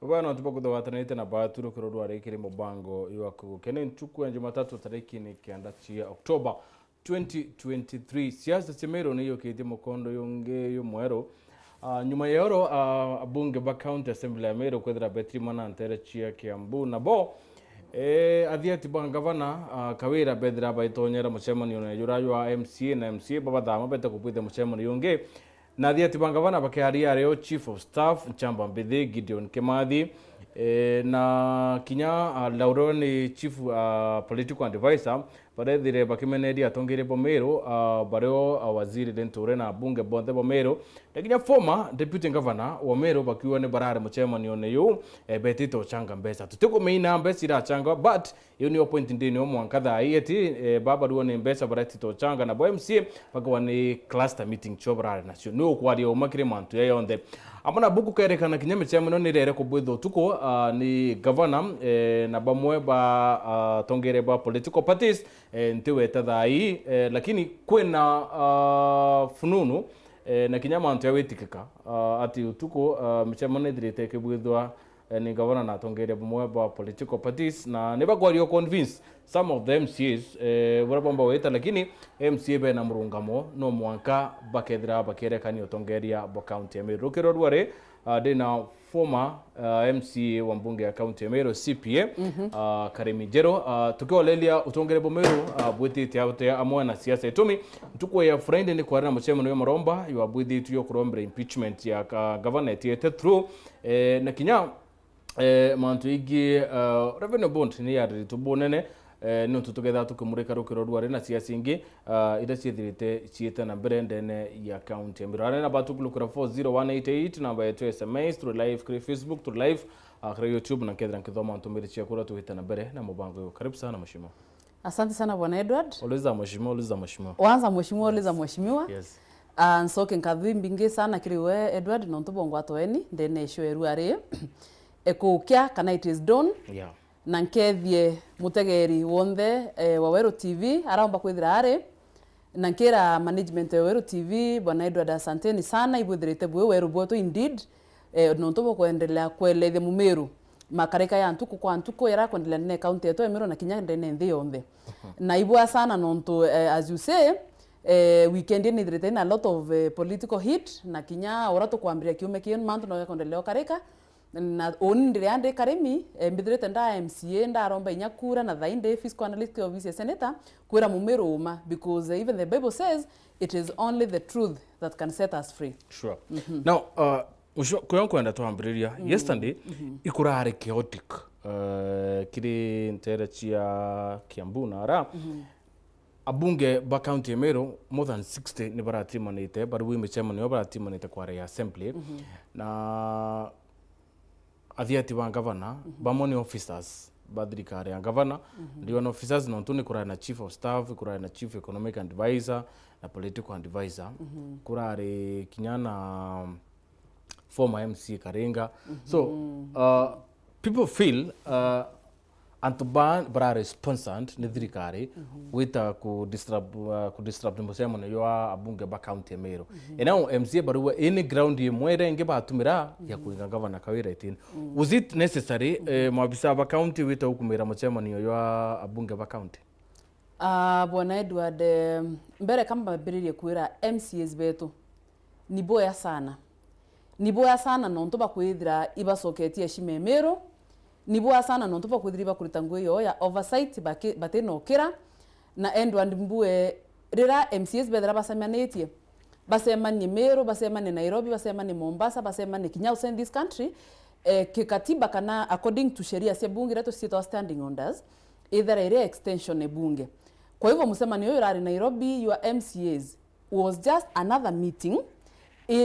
Bwana tupo kuthawatanite na baturu kirorwa rekire mubango iwako kene ntuku ya Jumatatu tariki ni kianda chia Oktoba 2023. Ciaca Cia Meru ni yokite mukondo yonge yomwero nyuma yoro abunge ba county assembly ya Meru kwethira betri mana ntere chia Kiambu na bo athiati ba gavana kawira bethira baitonyera mucemani ona yurayo wa MCA na MCA babathama bete kupwithe mucemani yonge na athiati ba gavana bakiaria reo chief of staff Nchamba Mbithi Gideon Kimathi na kinya Lauroni chief political advisor barethire bakimeneria atongere Meru bareo waziri denture na bunge bonthe Meru kinya former deputy governor wa Meru bakiwa ne barare mucemani one yu betito changa mbesa tutiko meina mbesa ira changa but yo ni point ndini o mwankatha ati baba ruone mbesa baretito changa na MCA bakawa ni cluster meeting chobrare nacio no kwari o makire mantu ya yonde amana buku kerekana kinya mucemani ni rere kubwitho tuko ni governor na bamwe ba tongere ba political parties ntiwe tathai lakini kwena fununu na kinyama antu ya witikika ati utuko mucemani dirite kibwithwa ni governor na tongere bamwe ba political parties na nibagwario convince some of the MCAs burabamba weta lakini MCA be na murungamo no mwanka bakethira bakerekani otongeria bo county ya Meru kirorware dena former MCA wa mbunge ya county ya Meru CPA KARIMI tukiolelia utongere bo Meru bwiti ya amwe na siasa itumi tuko ya friend ni kwa na mucemano yo maromba yo bwiti tuyo kurombre impeachment ya governor tiete through na kinya mantu igi revenue bond ni ya tubonene no tutogetha tukimurika rukirorwa na siasa ingi ida ciethirite cieta na brandene ya account ya Meru na batukulukura 40188 namba yetu SMS through live kuri Facebook through live kuri YouTube na kedra nkithoma ntumire cia kura tuhita na mbere na mubango yo karibu sana mheshimiwa. Asante sana bwana Edward. Uliza mheshimiwa. Wanza mheshimiwa. Yes. Nsoke nkadhi mbingi sana kiriwe Edward no ntubongo atweni ndene shoeru ari ekukya kana it is done. Yeah. Na nkethie mutegeri wonthe wa Weru TV araomba kwithira ari na nkira management ya Weru TV bwana Edward asanteni sana ibwithirite bwe Weru bwoto indeed no ntobo kuendelea kuelethia mumeru makareka ya ntuku kwa ntuku yara kuendelea ne county yetu ya Meru na kinya ndene nthi yonthe na ibwa sana nonto as you say weekend ni dirite na a lot of political hit na kinya orato kuambiria kiume kion mantu no kuendelea kareka na onindire ande KARIMI mbithirite nda MCA ndaromba inyakura na thainde fiscal analyst office ya Senita kwira mumeru uma because even the Bible says it is only the truth that can set us free. Sure. Now kwenda tuambiriria yesterday ikurare chaotic kiri ntere cia Kiambu na ara abunge ba county ya Meru more than 60 ni baratimanite baru imechema ni baratimanite kwa ya assembly na athiati ba governor bamoni officers badrikare ya governor ndio na officers no tuni kurana na chief of staff kurana na chief economic advisor na political advisor kurare kinyana former MC Karenga so people feel antuban bara respondent ni thirikari wita ku disrupt mucemano yo abunge ba county ya Meru enao MCA baruwa any ground yemwere nge batumira ya kuinga governor kawira itin was it necessary mabisa ba county wita ukumira mucemano yo abunge ba county bwana Edward mbere kamba biririe kwira MCAs betu ni boya sana no ntoba kwithira ibasoketie shime Meru nibuwa sana no ntopa kwithiriba kurita ngwe yo ya oversight bateno kira na Edward mbue rira MCAs bethera basemanĩtie basemani Meru basemani Nairobi basemani Mombasa basemani Kinyau in this country kikatiba kana according to sheria cia bunge reto cia standing orders either area extension e bunge kwa hivyo musemani yo rari Nairobi your MCAs was just another meeting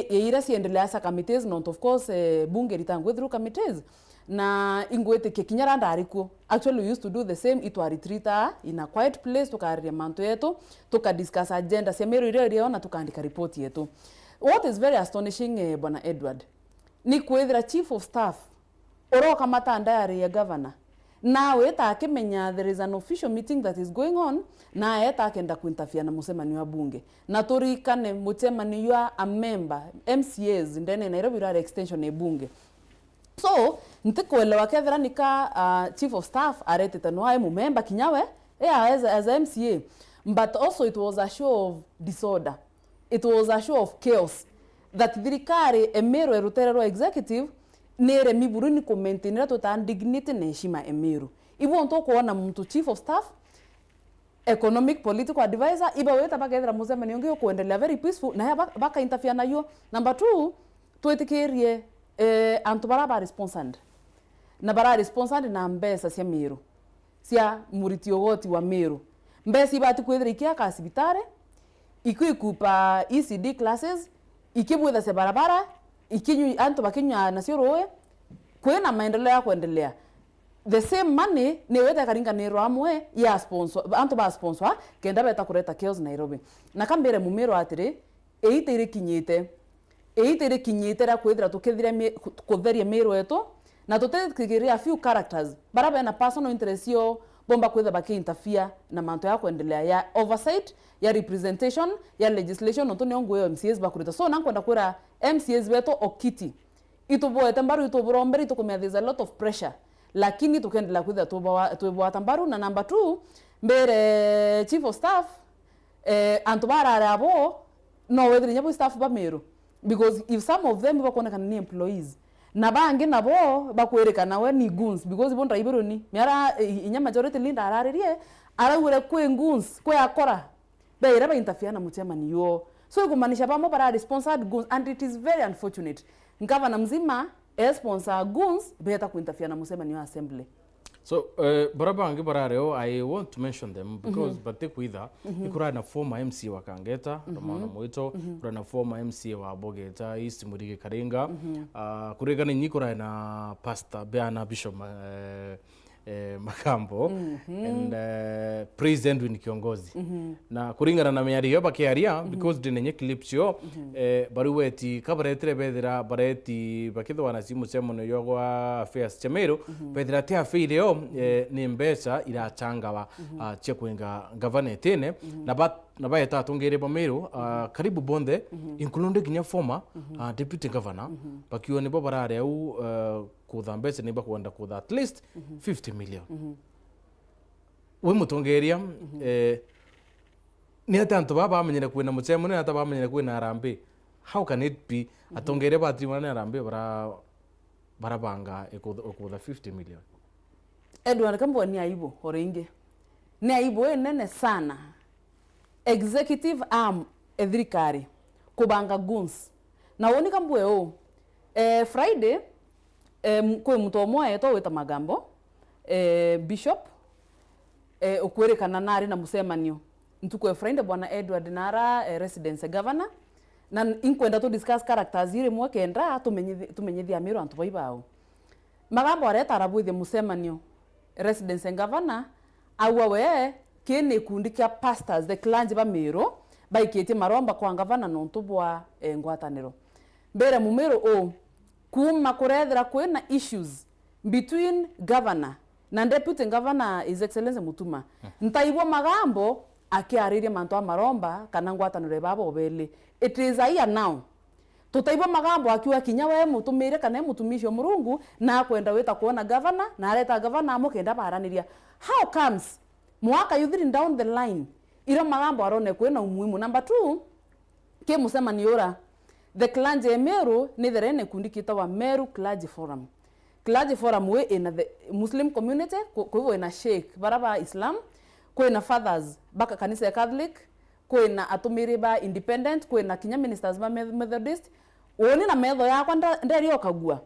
ira ciendelea sa committees not of course bunge ritangwe through committees na ingwete kinyara ndariko actually we used to do the same it was retreat in a quiet place tukaria manto yetu tukadiscuss agenda cia Meru ile na tukaandika report yetu. What is very astonishing bwana Edward ni kwethira chief of staff oroka matanda ya governor na weta akimenya there is an official meeting that is going on na eta akenda kuinterfere na musemani wa bunge na turikane musemani wa a member MCAs ndene Nairobi Rural extension e bunge So ntikuelewa kethira nika chief of staff aretete no member kinyawe as a MCA, but also it was a show of disorder, it was a show of chaos that thirikari Emeru eruterero executive nere miburu ni kumaintainira tota dignity na heshima Emeru. Ibu onto kuona mtu chief of staff, economic political advisor, iba weta baka ethra Museveni yonge kuendelea very peaceful na baka interfere na yo. Number 2, tuetikirie antu bara responsand na bara responsand na mbesa cia Meru cia muritio wa Meru mbesa ibati kwethira ikia kasibitare ikupa ECD classes ikibwetha se barabara ikinyu antu bakinya nacio roe kwena maendeleo ya kuendelea. The same money ni weta karinganiro amwe ya sponsor antu ba sponsor kenda beta kureta chaos Nairobi na kambere Mumeru atiri eitire kinyite ra kwethira tukithire kutheria Meru eto na tutekigiria a few characters baraba na personal interest yo bomba kwetha baki interfere na manto ya kuendelea ya oversight ya representation ya legislation noto nyongwe MCAs bakurita. So nankwenda kwera MCAs beto okiti ituboete mbaru ituburomberi tukumia there's a lot of pressure lakini tukendelea kwetha tuboa tambaru. Na number 2 mbere chief of staff antubara arabo no wethira nyabu staff ba Meru, because if some of them bakoneka ni employees na bangi nabo bakwerekana we ni goons because ibonda ibero ni miara inya majority linda ararerie aragure kwe goons kwe akora beira ba interfere na Museveni yo. So kumanisha bamo para sponsored goons and it is very unfortunate ngavana mzima sponsor goons beta ku interfere na Museveni yo assembly. So barabangi barareo I want to mention them because bate kuitha ikura na former MC wa Kangeta Romano Moito, kura na former MC wa Bogeta East Murige Karinga, kurega ni nyikura na pastor Beana Bishop Makambo and President Edwin Kiongozi na kuringana na miari yo bakiaria because dinenye clips yo baruweti kabaretre bedera bareti bakithwa na simu semono yo gwa affairs Meru bedera tia file yo ni mbesa ira changawa chekwenga governor tene na baeta tongere ba Meru karibu bonde including kinya former deputy governor bakiwa ni barare au kutha mbesa ni bakwenda kutha at least 50 million. We mutongeria ni atanto baba amenyere kwina Museveni ata bamenyere kwina Arambe. How can it be atongere batrimana Arambe barabanga ekutha 50 million? Edward kambo ni aibu horinge ni aibu nene sana executive arm thirikari kubanga goons na woni kambo Friday kwe mtu omwe eto weta Magambo Bishop okwerekana nari na Museveni ntukwe friend bwana Edward Nara residence governor na inkwenda to discuss characters ire mwe kenda tumenyithia Meru antu baibao Magambo areta arabuithia Museveni residence governor awawe kene kundi kia pastors the clergy ba Meru baikete maromba kwa governor no ntubwa ngwataniro mbere mu Meru kuma kurethera kwena issues between governor na deputy governor His Excellency Mutuma ntaibwa Magambo akiaririe mantu amaromba kana ngwatanire babo bele. It is a year now tutaibwa Magambo akiwa kinyawe mutumire kana mutumisho murungu na kwenda weta kuona governor na areta governor amukenda baraniria. How comes mwaka youth down the line ira Magambo arone kwena umuhimu? Number 2 ke Museveni yora the clergy Meru ni the kundi kitwa Meru Clergy Forum. Clergy Forum we in the Muslim community kwa ina sheikh baraba Islam, kwa ina fathers baka kanisa ya Catholic, kwa ina atumiri ba independent, kwa ina kinya ministers ba Methodist. Woni na medho ya kwa nderi okagua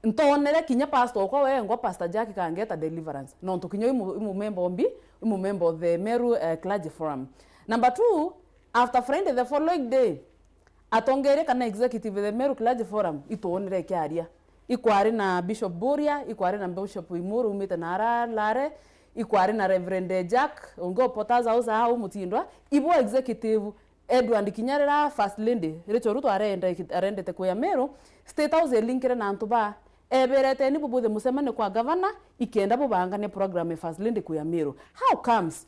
ntonere kinya pastor kwa we ngo pastor Ciaca Kangeta deliverance no ntukinyo imu member of the Meru Clergy Forum. Number 2 after Friday the following day atongere kana executive the Meru Clergy Forum ituonere kiaria ikwari na Bishop Boria, ikwari na Bishop Imuru umite na Lare, ikwari na Reverend Jack ongo potaza uza au mutindwa ibo executive Edward Kinyarera first lady Rachel Ruto arende te kwa Meru state house linkere na antuba eberete ni bubu the Museveni kwa governor ikenda bubanga ne program first lady kwa Meru. How comes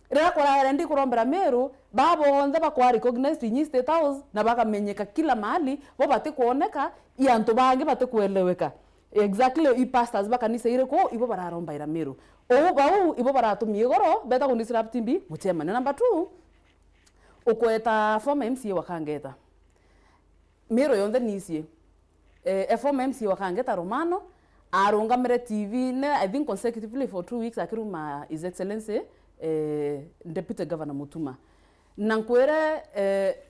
Rera kwa rendi kurombera Meru babo honza bakwa recognized in state house na baka menyeka kila mahali bo bate kuoneka iantu bangi bate kueleweka exactly i pastors bakanisa ireko ibo bararomba ira Meru o bau ibo baratumie goro beta ku disrupt mbi muchema. Number 2 ukweta former MCA wakangeta Meru yonde nisie former MCA wakangeta Romano arungamire TV ne I think consecutively for 2 weeks akiruma His Excellency Deputy Governor Mutuma nankwere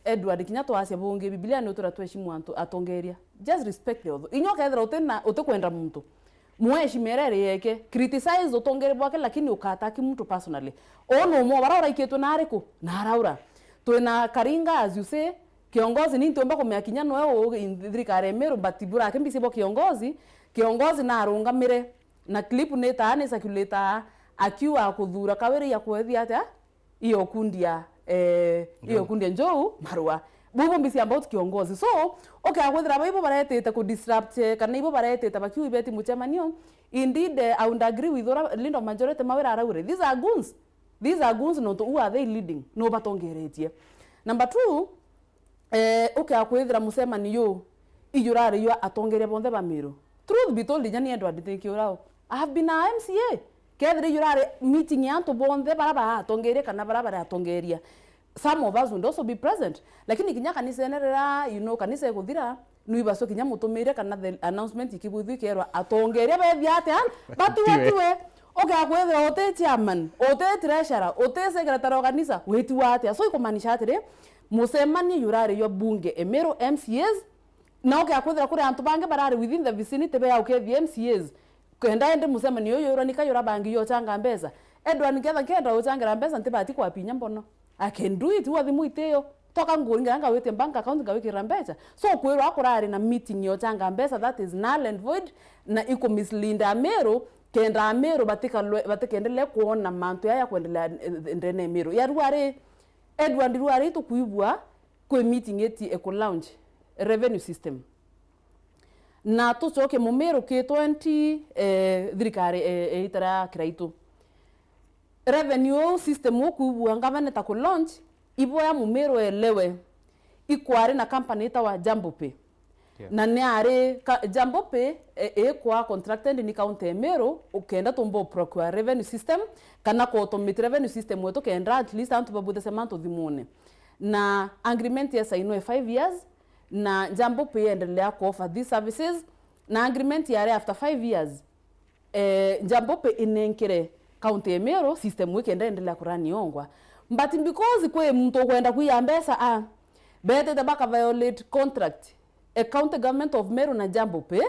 Edward Kinyato asia bonge Biblia ni utura tuheshimu atongeria. Just respect the other. Inyo kaedra utena utekwenda mtu muheshimere yeke criticize utongere bwake lakini ukataki mtu personally ono mo barora iketu nariko naraura twena Karinga as you say kiongozi ni ntomba komya Kinyano wewe indhirikare Meru batibura kembisi bo kiongozi na arungamire na clip neta ne circulator akiwa kuthura kawere ya kwethia ata iyo kundia njou marua bubo mbisi about kiongozi. So okay akwethira baibo baretete ku disrupt kana ibo baretete bakiu ibeti muchemanio. Indeed I would agree with Lindo majority mawera araure. These are goons not who are they leading no batongeretie. Number 2 okay akwethira muchemanio ijurare yo atongere bonde ba Meru. Truth be told jani Edward think you I have been a MCA kedre yurare meeting yanto bonde baraba atongere kana baraba atongeria. Some of us would also be present. Lakini kinya kanisa enerera kanisa ekuthira nuibaso kinya mutumire kana the announcement ikibuthi kerwa atongeria bethiate batiwe okay akwethira ote chairman ote treasurer ote secretary kanisa wetiwate so ikomanisha atire musemani yurare yo bunge Meru MCAs na okay akwethira kuri antu bange barare within the vicinity be okay the MCAs kenda ende musemani yo yuranika yurabangi yo changa mbeza Edward kenda uchangira mbeza ntibati kwa pinya mbono I can do it wathi muiteo toka nguringa nga wete bank account nga wiki rambecha so kwero akorari na meeting yo changa mbesa that is null and void na iko mislinda Meru kenda Meru batikendele kuona mantu ya kuendelea ndene Meru ya ruare Edward ruare to kuibwa kwe meeting eti eco lounge revenue system na to choke mu Meru ke 20 dhirikare itara kiraito revenue system wokuibwa ngavane ta ku launch ibo ya mu Meru elewe ikware na company itawa Jambo Pay. Yeah. Na neare Jambo Pay kwa contracted ni county Meru ukenda tombo procure revenue system kana ko automate revenue system weto kenda at least antu babude semanto dhimone na agreement ya saino 5 years na Jambo Pay endelea ku offer these services na agreement ya after 5 years Jambo Pay inenkere county Meru system weekend endelea kurani ongwa but because kwe mtu kwenda kuiambesa bete tabaka violate contract a county government of Meru na Jambo Pay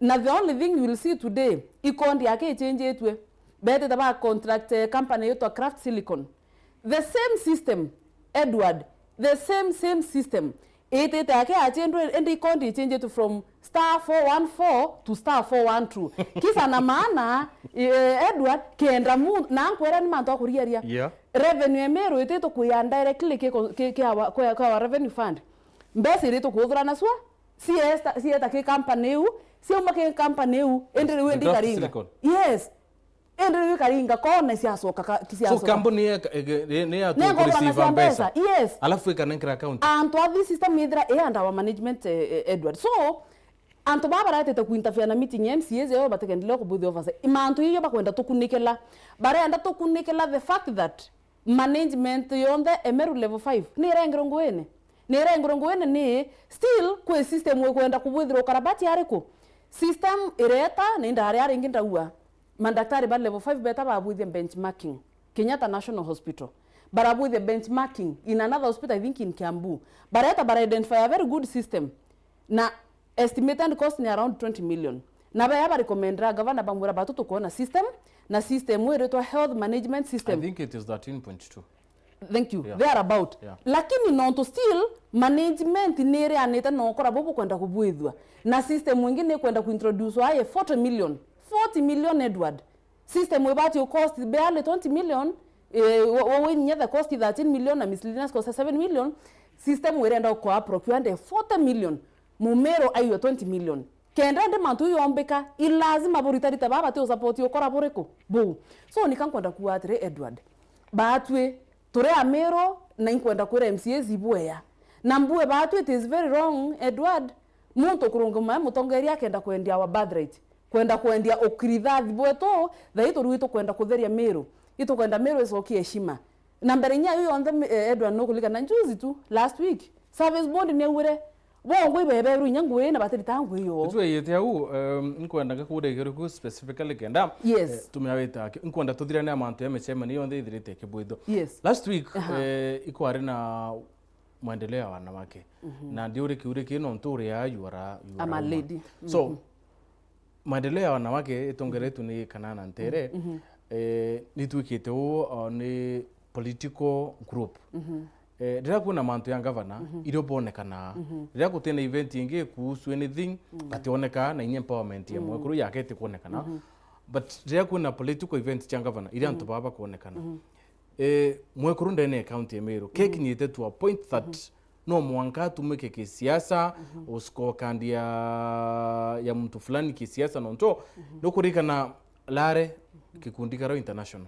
na the only thing you will see today ikondi yake change etwe bete tabaka contract company yoto Craft Silicon the same system Edward the same system ete yake achendwe and ikondi change it from *414 to *412 kisa na maana Edward kenda mu na nkwera ni manto akuriaria yeah. Revenue Meru ete to kuya directly kwa revenue fund mbese ete to kuthura naswa siesta ke company u si umake company u ende wendi Karinga yes ende Karinga kona siasoka kisiasoka so company ne ya to receive pesa yes alafu ikanenkra account and to this system midra and our management Edward so anto babara tete kuinterfere na meeting MCAs yo batekendele ko budhi office imanto yiyo bakwenda to kunikela bara enda to kunikela the fact that management yonde Meru level 5 ni rengrongoene ni still kwe system we kwenda kubudhiro karabati yariko system ireta ni ndare yare nginda uwa mandaktari ba level 5 beta ba budhi benchmarking Kenyatta National Hospital bara budhi benchmarking in another hospital I think in Kiambu bara identify a very good system na estimated cost ni around 20 million na ba recommendra governor bamura batuto kuona system na system we to health management system I think it is 13.2 thank you yeah. They are about yeah. Lakini non to still management nere aneta no kora bobo kwenda kubuithwa na system mwingine kwenda kuintroduce aye 40 million Edward system we bati cost barely 20 million we nyetha cost 13 million na miscellaneous cost 7 million system we renda kwa procure 40 million Meru ayo 20 million kenda de mantu yombeka ilazima boritarita baba te support yokora boreko bo so nikankwenda kuatre Edward batwe tore Meru na inkwenda kwera MCAs ibweya na mbue batwe it is very wrong Edward muntu kurunguma mutongeria kenda kwendia wa birthright kwenda kwendia okrithathi bweto thaito ruito kwenda kutheria Meru ito kwenda Meru icokie heshima na mbere nya yo onthe Edward no kulika na njuzi tu last week service board ne wure bongo ibebe ru nyangwe na bateri tangu yo tu yete au nkwenda gakude geruku specifically kenda tumyaweta nkwenda tuthira na amantu ya mechema ni onthe ithirite kibwitho last week ikwari na maendeleo ya wanawake na ndio kiure kino nturi ya yuara ama lady so maendeleo ya wanawake itongeretu ni kanana ntere ni twikite o ni political group rira kuna mantu ya governor irio bonekana rira gutena event ingi kuhusu anything ationeka na empowerment ya mwekuru yake ti kuonekana but rira kuna political event ya governor iria antu baba kuonekana mwekuru ndene county ya Meru kekinyite to a point that no mwanka tumeke kisiasa usko kandia ya mtu fulani kisiasa nonto nokurikana lare kikundi karo international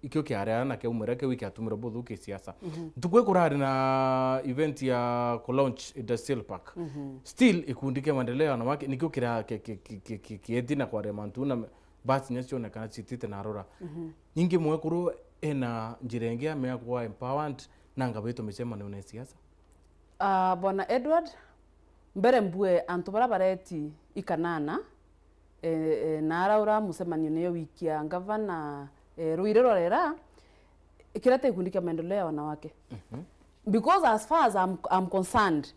ikyo kiarea na ke umureke wiki atumira bothu kisiasa tukwe kurari na event ya ku launch industrial park still ikundike maendeleo na wake nikyo kira kiedina kwa remantuna basi nyesho na kana chitite na arora nyingi mwekuru ena njirengea mea kwa empowered nanga beto misema ne siasa bwana Edward mbere mbue antu bara bareti ikanana na araura musemanio ne wiki ya gavana ruirero rera kirate kundika maendeleo ya wanawake because as far as I'm concerned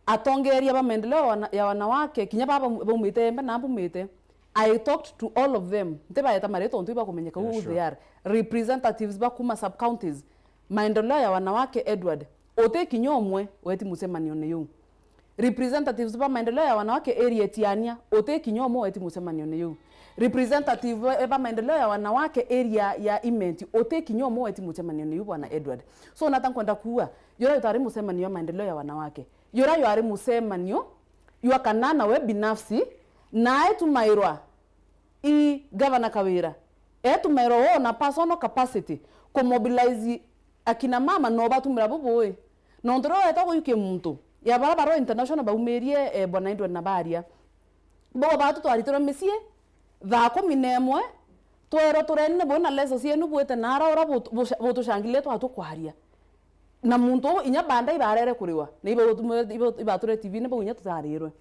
atongeria ba maendeleo ya wanawake kinya baba bumite mbe na bumite I talked to all of them nteba yeta mareto ntu iba kumenyeka who they are representatives ba kuma sub counties maendeleo ya wanawake Edward ote kinyomwe weti musemanio ne yu representatives ba maendeleo ya wanawake area tiania ote kinyomo weti musemanio ne yu representative ba maendeleo ya wanawake area ya Imenti ote kinyomo weti musemanio ne yu bwana Edward so nataka kwenda kuwa yora yutari musemanio ya maendeleo ya wanawake yora yari musemanio yu kanana we binafsi na etumairwa I governor Kawira etumairwa wo na personal capacity ko mobilize akina mama no batumira boboe no ndoro etako yuke muntu ya barabara international baumerie bwana Edward na baria bo batu twaritiro mesie tha 11 twero turenne bona leso sienu bwete nara ora boto shangile twatu kwaria na muntu inya banda ibarere kuriwa na ibature TV ne bonya tutarirwe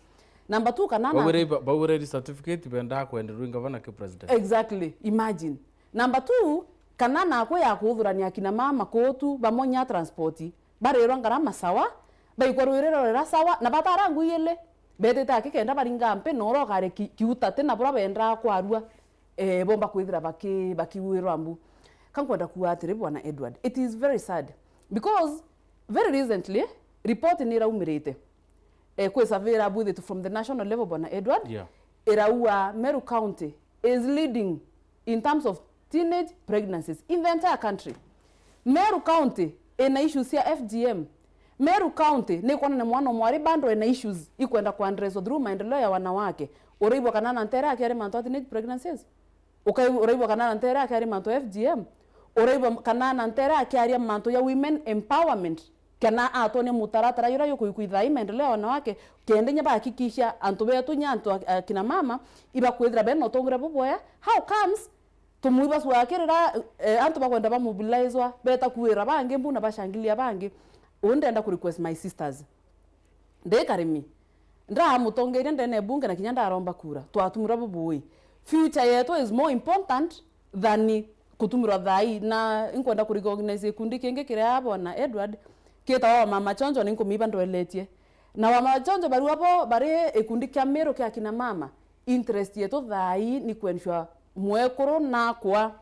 number 2 kanana bawere certificate benda ko enderu governor ke president exactly imagine number 2 kanana ko ya kuthurania kina mama kotu bamonya transporti barero ngarama sawa baikwarwirero rera sawa na batarangu yele betete akikenda baringa mpe noro kare kiutate na bora benda kwarua bomba kwithira bakiwirwa ambu kankwenda kuatire bwana Edward it is very sad because very recently report ni raumirite kwa survey abudhe from the national level bwana Edward eraua Meru County is leading in terms of teenage pregnancies in the entire country. Meru County ina issues ya FGM. Meru County ni kwa na mwana mwari bando ina issues ikwenda kwa address through maendeleo ya wanawake. Uraibu kanana ntera akari manto teenage pregnancies. Uraibu kanana ntera akari manto FGM. Uraibu kanana ntera akari manto ya women empowerment. Kana atone mutaratara yura yo kuithai maendeleo ya wanawake kende nya bakikisha antu betu nyanto kina mama iba kwithira beno tongura boboya how comes tumuiba swakirira antu bakwenda ba mobilizwa beta kuwira bange mbuna bashangilia bange undenda ku request my sisters de karimi ndra mutongeire ndene bunge na kinyanda aromba kura twatumura bubui future yetu is more important than kutumira thai na inkwenda ku recognize kundi kenge kira bwana Edward kita wa mama chonjo ninko miba ndoeletie na wa mama chonjo bari wapo bari ekundi kya Meru kya kina mama interest yetu thai ni kuensure mwekoro na kwa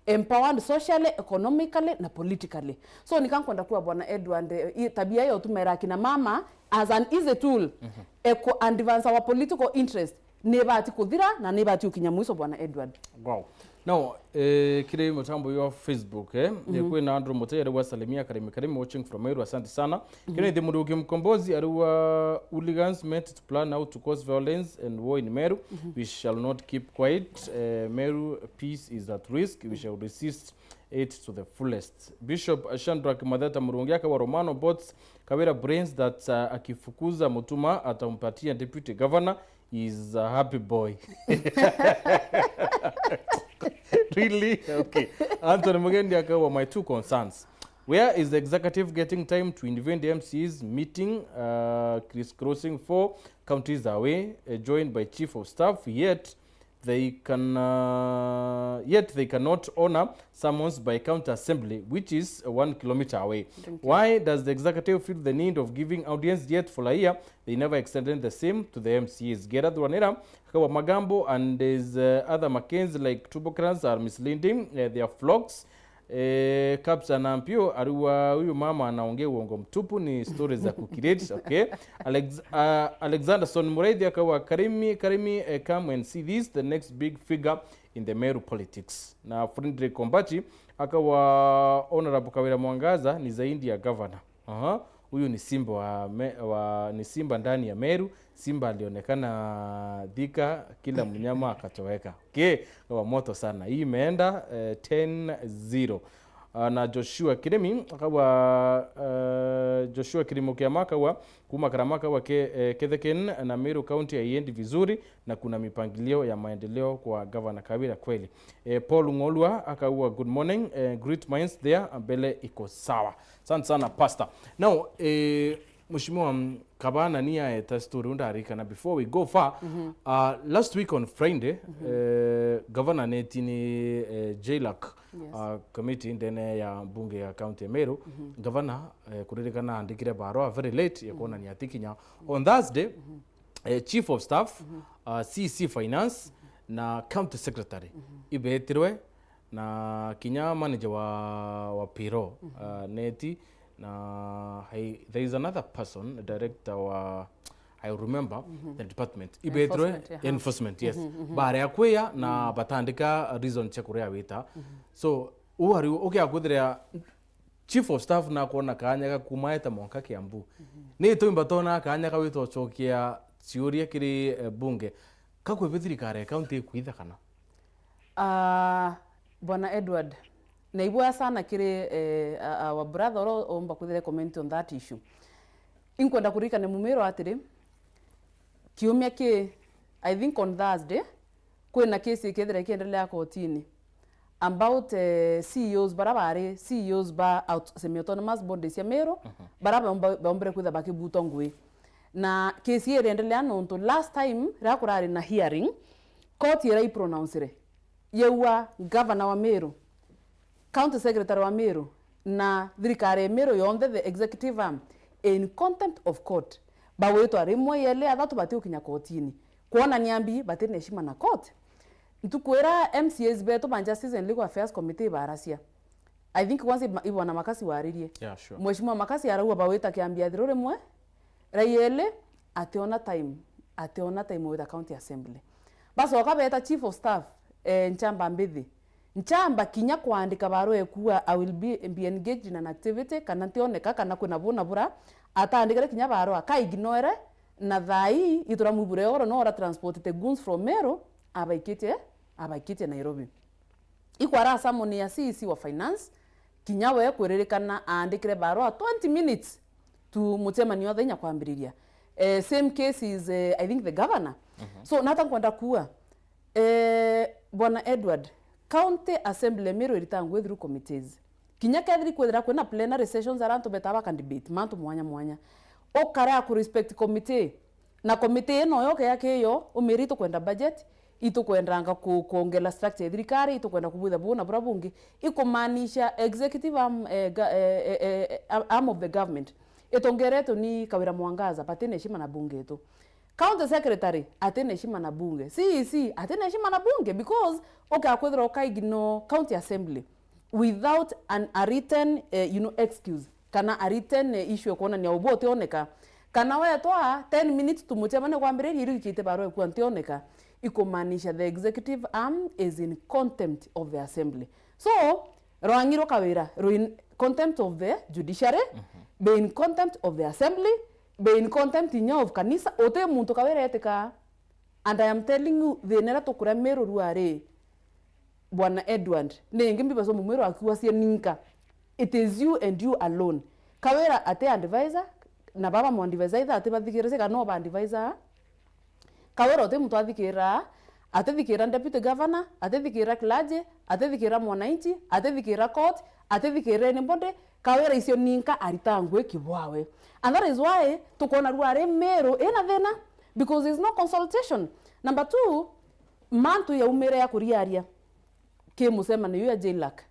empowered socially, economically na politically. So nikankwenda kuwa bwana Edward tabia hiyo tumera kina mama as an easy tool eko advance our political interest nebati kuthira na nebati ukinyamuiso bwana Edward. Wow. Now, kile mtambo yo Facebook yekwe na Andrew Moteye wa salimia Karimi watching from Meru, asante sana. Kile ndi muduki mkombozi aliwa hooligans meant to plan how to cause violence and war in Meru. We shall not keep quiet. Meru peace is at risk. We shall resist it to the fullest. Bishop Shandrak Madheta Murungi akawa Romano Bots Kawira brains that akifukuza Mutuma atampatia deputy governor is a happy boy. Really? Okay. Anthony Mugeni akawa my two concerns. Where is the executive getting time to invade the MC's meeting, crisscrossing 4 counties away, joined by chief of staff, yet they cannot honor summons by county assembly, which is 1 kilometer away. Why does the executive feel the need of giving audience yet for a year? They never extended the same to the MCs. Gerard Wanera, Kawa Magambo, and his other Mackenzie like Tubokrans are misleading their flocks. Kapsa na mpio ariwa huyu mama anaongea uongo mtupu, ni stories za kukirate. Okay. Alexander Son Mureithi akawa Karimi come and see this, the next big figure in the Meru politics. Na Frederick Kombachi akawa Honorable Kawira Mwangaza ni zaidi ya governor. Huyu ni simba ni simba ndani ya Meru. Simba alionekana Thika, kila mnyama akatoweka. Okay, kwa moto sana. Hii imeenda 10-0. Na Joshua Kirimi akawa Joshua Kirimo Kiamaka wa kuma Karamaka wa Ketheken na Meru County haiendi vizuri na kuna mipangilio ya maendeleo kwa Governor Kawira kweli. Paul Ngolwa akawa good morning, great minds there, mbele iko sawa. Asante sana pastor. Now Mheshimiwa Kabana nia eta story undarika na before we go far, last week on Friday, Governor netini JLAC committee ndene ya bunge ya county Meru, Governor kuririkana andikire barua very late yakona ni atikinya on Thursday, chief of staff, CC finance na county secretary ibetirwe na kinya manager wa Piro neti na there is another person, a director wa I remember the department enforcement yes bare akwea na batandika reason chekuria wita so uari okay akudria chief of staff na kuona kanya kumaeta monka Kiambu ni tumba tona kanya ka wito chokia ciuria kiri bunge kakwe bithiri kare county kuitha kana Bwana Edward naibua sana kiri our brother omba kuthire comment on that issue inkwenda kurika ne mumero atiri kiumia ki I think on Thursday kwina kesi kethire kiendelea kotini about CEOs barabare CEOs ba semi autonomous bodies ya Meru baraba bombere kwitha bakibuto ngwe na kesi iendelea nonto last time rakurari na hearing court ira pronounce yewa governor wa Meru, county secretary wa Meru na thirikari Meru yonde the executive arm in contempt of court bawetu arimwe yele athatu bati ukinya kotini kuona niambi batine heshima na court ntukwera MCAs beto ba Justice and Legal Affairs Committee barasia I think once ibona makasi waririe mheshimiwa makasi araua baweta kiambia thirore mwe rayele ateona time with the county assembly basi wakabeta chief of staff nchamba mbithi nchamba kinya kuandika baro ekuwa I will be engaged in an activity kana tioneka kana kuna bona bura ataandikire kinya baro akaignore na thai itura mubure oro no ora transport the goods from Meru abaikite Nairobi ikwara samoni ya CC wa finance kinya we kwererekana andikire baro 20 minutes to mutema ni othe nya kwambiriria same case is I think the governor so nata kwenda kuwa Bwana Edward county assembly Meru iritangu through committees kinya kethiri kwethira kwena plenary sessions arantu betaba can debate mantu mwanya okara ku respect committee na committee no yoke yake yo umirito kwenda budget ito kwendanga kuongela structure thirikari ito kwenda kubutha bona burabungi ikumanisha executive arm of the government itongereto ni Kawira Mwangaza patene heshima na bunge eto county secretary atene heshima na bunge CEC atene heshima na bunge because akwethira okaigino county assembly without a written excuse kana a written issue kuona ni obote oneka kana we toa 10 minutes tumutemane kwambiriri iri kite baro ekwantioneka ikumanisha the executive arm is in contempt of the assembly so roangiro Kawira in contempt of the judiciary be in contempt of the assembly be in contempt of kanisa ote muntu Kawira eteka and I am telling you the nera to kura Meru ruare bwana Edward ne ngimbi baso mumero akiwa SENITA. It is you and you alone. Kawera ate advisor na baba mo advisor ate bathikirese kana ba advisor. Kawera ote mtu athikira ate thikira deputy governor, ate thikira clergy, ate thikira mwananchi, ate thikira court, ate thikira nibonde. Kawera isio ninka aritangwe kibwawe. And that is why tukona ruare Meru ena thena because there is no consultation. Number 2, mantu ya umere ya kuriaria ke musema ni ya JLAC.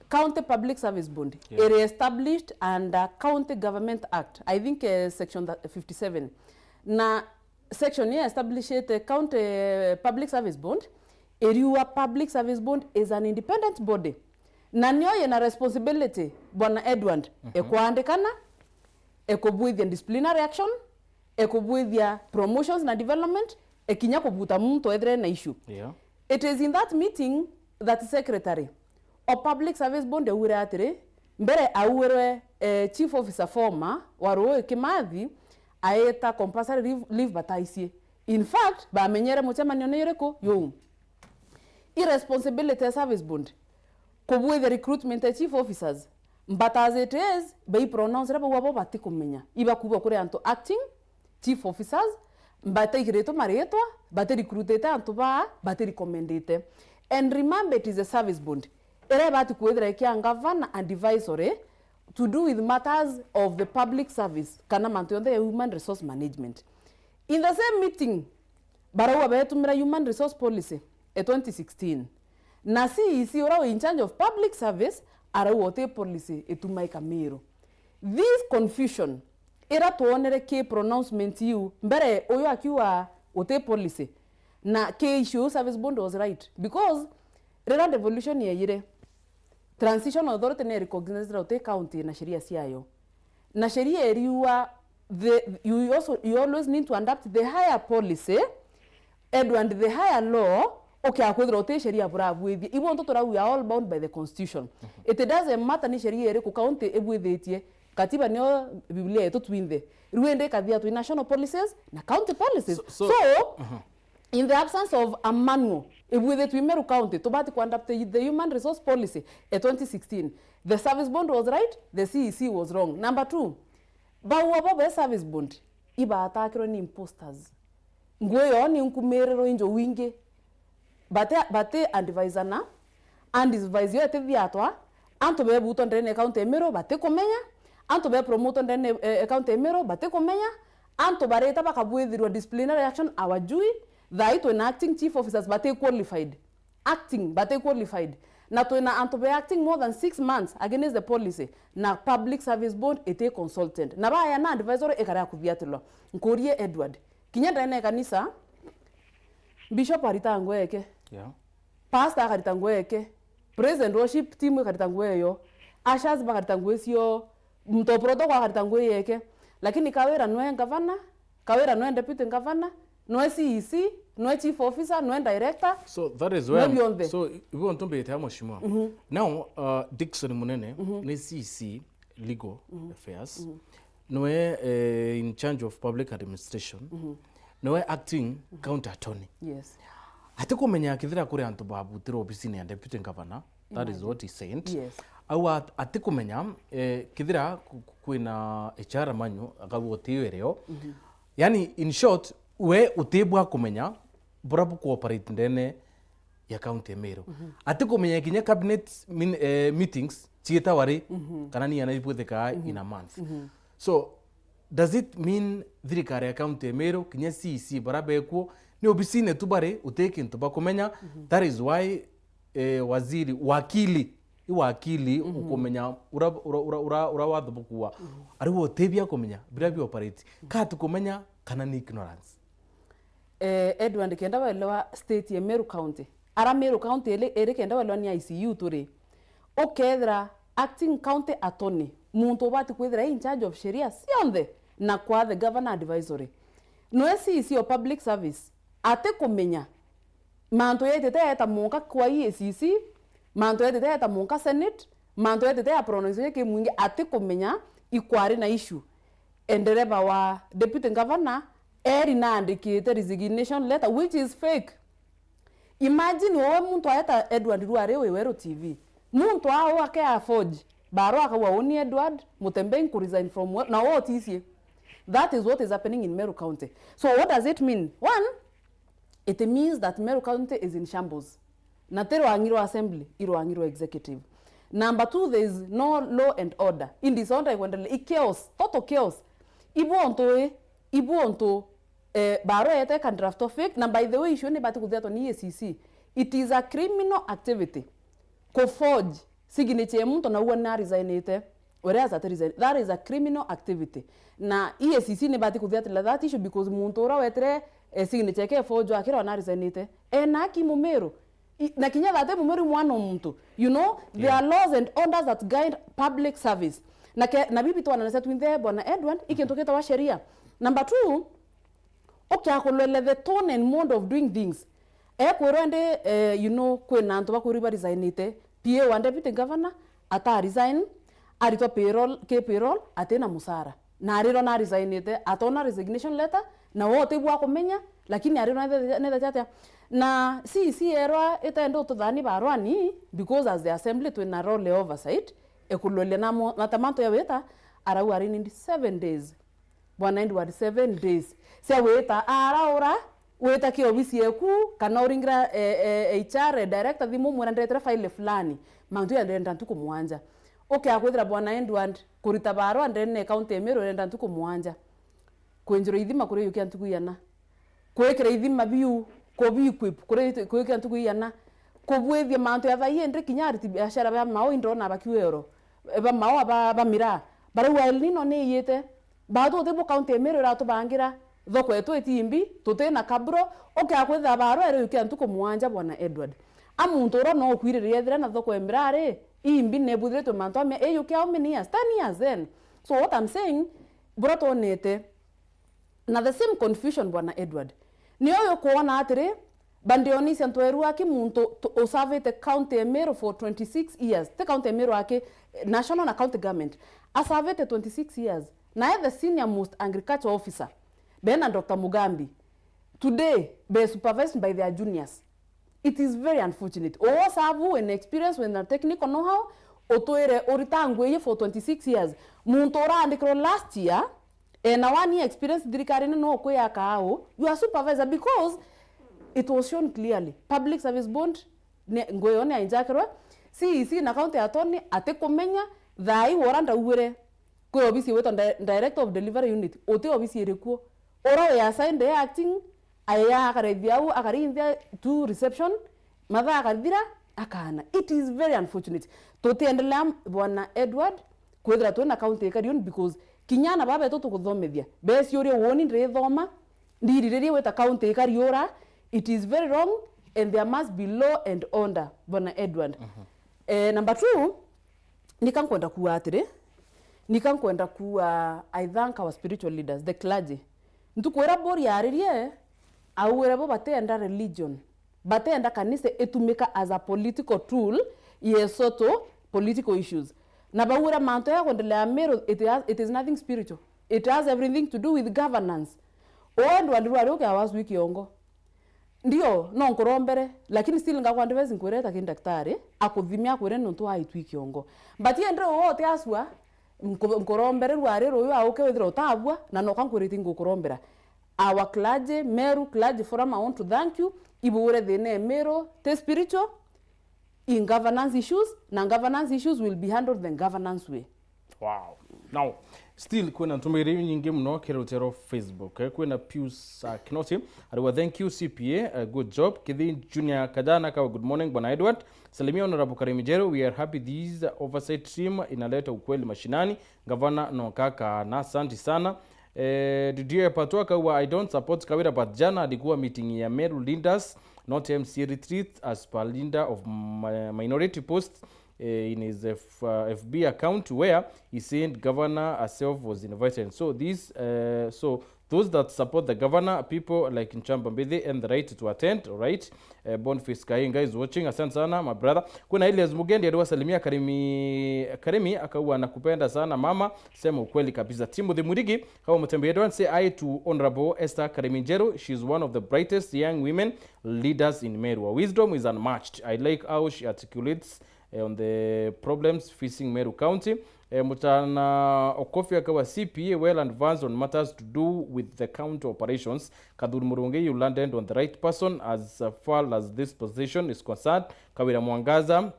County Public Service Board. It is established under County Government Act. I think section 57. Na section here established the County Public Service Board. Eriwa Public Service Board is an independent body. Na niyo na responsibility bwana Edward ekuandikana ekubuithia disciplinary action ekubuithia promotions na development ekinya kubuta muntu edre na issue. It is in that meeting that secretary of Public Service Board ure atire mbere aure chief officer former waro Kimathi aeta compulsory leave bataisie. In fact ba menyere muchama nyoneyereko yo irresponsibility service board kubwe the recruitment of chief officers but as it is be pronounce rabo wabo batikumenya iba kuba kure anto acting chief officers bata ikireto maretwa bata recruited anto ba bata recommended. And remember it is a service board ere bati kuedra kia governor and advisory to do with matters of the public service kana manto the human resource management. In the same meeting barawa betumira human resource policy 2016 na CEC ora in charge of public service ara wote policy etumaika Meru. This confusion era tuonere ke pronouncement you mbere oyo akiwa wote policy na ke issue service bond was right because rera devolution ya yire transition authority ne recognize wote county na sheria siayo na sheria eriwa you always need to adapt the higher policy and the higher law. Okay, akwedro te sheria burabuithie ibo nto tora we are all bound by the constitution. It doesn't matter ni sheria ere ku county ebuithetie katiba nio biblia yetu twinde ruende kathia tu national policies na county policies. So in the absence of a manual ebuithetie Meru county to bati conduct the human resource policy 2016 the service bond was right, the CEC was wrong. Number 2, bawa baba service bond iba atakiro ni imposters ngweyo ni nkumerero injo winge bate advisor na and advisor ate viatwa anto be buto ndene account Meru bate komenya anto be promote ndene account Meru bate komenya anto bareta bakabuithirwa disciplinary action awajui thaitwe na acting chief officers bate qualified acting bate qualified na to na anto be acting more than 6 months against the policy na public service board ete consultant na baya na advisor ekara kuthiatilo nkorie Edward kinya ndene kanisa bishop aritangweke pastor akaritangweke president worship team akaritangweyo ashas bakaritangwesio mto protocol akaritangweyeke lakini kawera noe governor kawera noe deputy governor noe CEC noe chief officer noe director. So that is where so we want to be mheshimiwa now Dickson Munene ni CEC legal affairs noe in charge of public administration noe acting county attorney. Yes. Ate kumenya kithira kuri antu babutira office ya deputy governor. That is what he said. Yes. Au ate kumenya kithira kwina HR manyu agawotiwereo. Yani in short we utebwa kumenya burabu cooperate ndene ya county Meru. Ate kumenya kinya cabinet meetings chieta wari kana ni anaibwetheka in a month. So does it mean thirikari ya county Meru kinya CEC barabeko ni obisine tubare uteke ntuba kumenya that is why waziri wakili ukomenya ura wadhubukuwa ariwo tebia kumenya birabi operate ka tukumenya kana ni ignorance. Edward kenda walewa state ya Meru county ara Meru county ere kenda walewa ni ICU tore okethra acting county attorney muntu bati kwethra in charge of sheria sionde na kwa the governor advisory no CEC of public service ate kumenya manto yete eta monka kwa CEC manto yete eta monka senate manto yete ya pronounce ke mwingi ate kumenya ikwari na issue endereba wa deputy governor eri na andikite resignation letter which is fake. imagine wewe muntu aeta Edward Ruare Wewero TV muntu ao ake afford baro akawa oni Edward Mutembe ku resign from work na what is here. That is what is happening in Meru County. So what does it mean? One, it means that Meru County is in shambles. Natero angiro assembly, iro angiro executive. Number two, there is no law and order. In this order, chaos, total chaos. Ibu onto baro ete can draft of fake. And by the way, issue nebati kudiato ni EACC. It is a criminal activity. Ko forge signature muntu na uwa na resignate. Whereas that is a criminal activity. Na EACC nebati kudiato la that issue because muntu ora wetre signature ke forge akira na resignate. Na ki Meru. Na kinya date Meru mwana muntu. You know, there are laws and orders that guide public service. Na bibi tu ananasa twinde bwana Edward ikentoketa wa sheria. Number two, akolele the tone and mode of doing things. Kwerende you know kwena nto bakuriba resignite. PA one deputy governor ata resign arito payroll atena musara. Na ariro na resignite atona resignation letter na wote bwa komenya lakini ariro na tata na si erwa itaendo to dhani barwani because as the assembly to na role oversight ekulole na tamanto ya weta arau arini 7 days bwana Edward 7 days sia weta araura weta ki obisi eku kana oringira HR director thimu mwandetre file fulani mantu ya ndenda ntuko muanja akwithira bwana Edward kurita barwa ndene county Meru ndenda ntuko muanja kwenjiro ithima kuri yuki ntuko yana kwekira ithima biu ko bi equip kuri ntuko yana ko bwethia mantu ya thaiendre kinyariti biashara ba mao indona bakiwero ba mao ba mira bara welino ne yete bado de county Meru ra to bangira thoko eto etimbi tutena kabro akwetha baro ero yuki ntuko muanja bwana Edward amuntu ro no kwirire ethira na thoko emirare imbi ne budreto manto ame yuki how many years 10 years then. So what I'm saying brought on ete na the same confusion bwana Edward ni oyo kuona atire bandioni santoeru aki muntu osave the county Meru for 26 years the county Meru aki national and county government asave the 26 years na the senior most agriculture officer Bena Dr. Mugambi today be supervised by their juniors. It is very unfortunate. O savu an experience when a technical know-how otoere oritangwe for 26 years muntora andikro last year and na 1 year experience dirikari no ko ya kao you are supervisor because it was shown clearly public service bond ngoyone anjakero si na county attorney atekomenya thai waranda uwere ko obisi weto director of delivery unit ote obisi erekuo ora ya sign the acting aya akareviau akarindia to reception madha akadira akana. It is very unfortunate totiendelea bwana Edward kwethira twena county ekarion because kinyana baba eto tukuthomethia besi uri woni ndire thoma ndiriririe weta county ekariora. It is very wrong and there must be law and order bwana Edward. Number 2 nikankwenda kuwa atire nikankwenda kuwa I thank our spiritual leaders the clergy ntukwera bori yaririe awere bo batenda religion batenda kanisa etumika as a political tool yesoto political issues na bawura manto ya kwendelea Meru it is nothing spiritual, it has everything to do with governance. Ndwandirwa roke awas wiki yongo ndio no nkorombere lakini still ngakwandivezi nkureta kindaktari akuthimia kwere nonto aitwiki yongo but yendre wote aswa nkorombere rware royo auke withira utabwa na no kankuriti ngukorombera. Our clergy, Meru Clergy Forum, I want to thank you. Ibuure the Meru, the spiritual in governance issues. Now governance issues will be handled the governance way. Wow. Now, still kwena ntumire nyingi mno kerotero Facebook. Kwena Pius Kinoti. Ariwa thank you CPA, good job. Kithi Junior Kadana kawa good morning bwana Edward. Salimia honorable Karimi Jero. We are happy this oversight team inaleta ukweli mashinani. Gavana no kaka na asante sana. Didier Patoka wa I don't support Kawira but jana alikuwa meeting ya Meru leaders not MC retreat as per leader of minority posts in his FB account where he said governor herself was invited. So those that support the governor, people like Nchamba Mbithe, and the right to attend, all right? Boniface Kainga is watching. Asante sana, my brother. Kuna Elias Mugendi aliwasalimia Karimi akawa nakupenda sana mama, sema ukweli kabisa. Timothy Murigi kama mtembea say I to Honorable Esther Karimi NJERU. She's one of the brightest young women leaders in Meru. Her wisdom is unmatched. I like how she articulates on the problems facing Meru County. Mutana Okofia akawa CPA well advanced on matters to do with the county operations. Kadhuri Murungi, you landed on the right person as far as this position is concerned. Kawira Mwangaza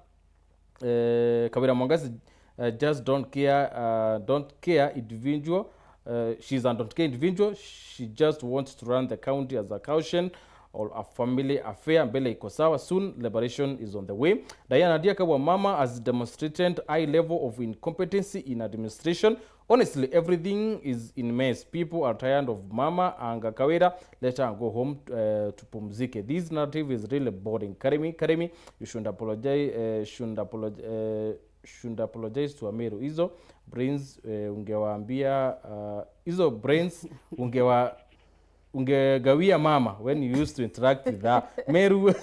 just don't care individual. She's a don't care individual. She just wants to run the county as a caution or a family affair. Mbele iko sawa, soon liberation is on the way. Diana Diakawa mama has demonstrated high level of incompetency in administration. Honestly, everything is in mess. People are tired of mama Anga Kawira. Let her go home to pumzike. This narrative is really boring. Karimi, you shouldn't apologize. Shouldn't apologize to Ameru. Hizo brains ungewaambia hizo brains ungegawia mama when you used to interact with her. Meru